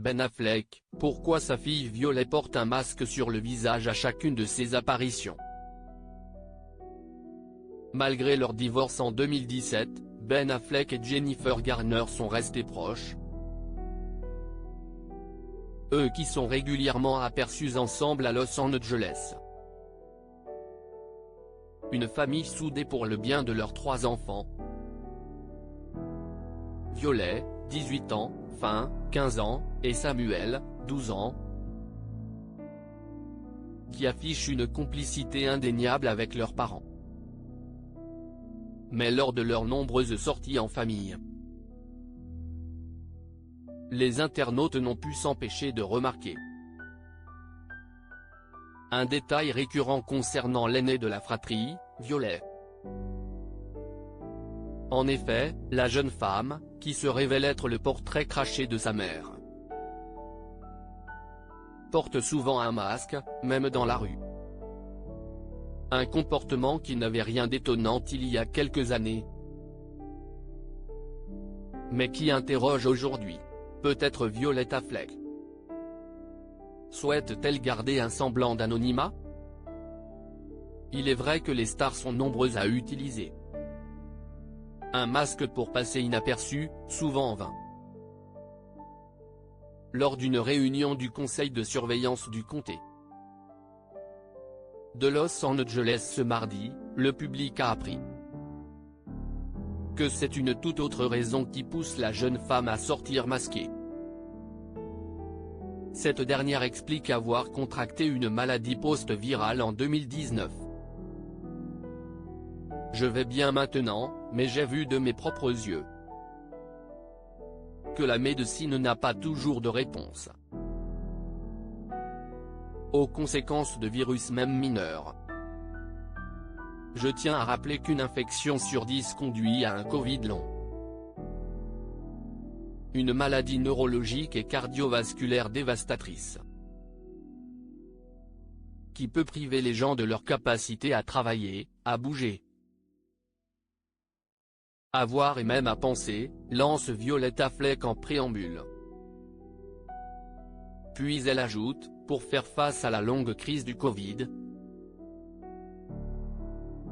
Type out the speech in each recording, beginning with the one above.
Ben Affleck, pourquoi sa fille Violet porte un masque sur le visage à chacune de ses apparitions. Malgré leur divorce en 2017, Ben Affleck et Jennifer Garner sont restés proches. Eux qui sont régulièrement aperçus ensemble à Los Angeles. Une famille soudée pour le bien de leurs 3 enfants. Violet, 18 ans, Finn, 15 ans, et Samuel, 12 ans. Qui affichent une complicité indéniable avec leurs parents. Mais lors de leurs nombreuses sorties en famille, les internautes n'ont pu s'empêcher de remarquer un détail récurrent concernant l'aînée de la fratrie, Violet. En effet, la jeune femme, qui se révèle être le portrait craché de sa mère, porte souvent un masque, même dans la rue. Un comportement qui n'avait rien d'étonnant il y a quelques années, mais qui interroge aujourd'hui. Peut-être Violet Affleck souhaite-t-elle garder un semblant d'anonymat? Il est vrai que les stars sont nombreuses à utiliser un masque pour passer inaperçu, souvent en vain. Lors d'une réunion du conseil de surveillance du comté de Los Angeles ce mardi, le public a appris que c'est une toute autre raison qui pousse la jeune femme à sortir masquée. Cette dernière explique avoir contracté une maladie post-virale en 2019. Je vais bien maintenant, mais j'ai vu de mes propres yeux que la médecine n'a pas toujours de réponse aux conséquences de virus même mineurs. Je tiens à rappeler qu'une infection sur 10 conduit à un Covid long. Une maladie neurologique et cardiovasculaire dévastatrice, qui peut priver les gens de leur capacité à travailler, à bouger, à voir et même à penser, lance Violet Affleck en préambule. Puis elle ajoute, pour faire face à la longue crise du Covid,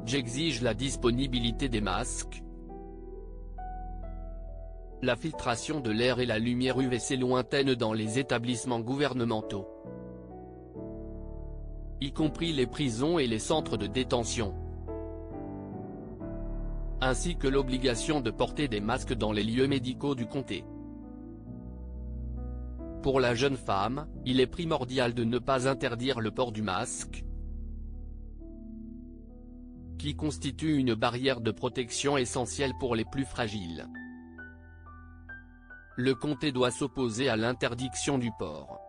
j'exige la disponibilité des masques, la filtration de l'air et la lumière UVC lointaine dans les établissements gouvernementaux, y compris les prisons et les centres de détention, ainsi que l'obligation de porter des masques dans les lieux médicaux du comté. Pour la jeune femme, il est primordial de ne pas interdire le port du masque, qui constitue une barrière de protection essentielle pour les plus fragiles. Le comté doit s'opposer à l'interdiction du port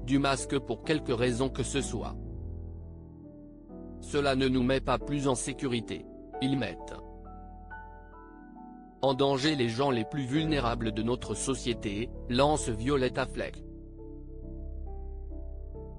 du masque pour quelque raison que ce soit. Cela ne nous met pas plus en sécurité, ils mettent en danger les gens les plus vulnérables de notre société, lance Violet Affleck.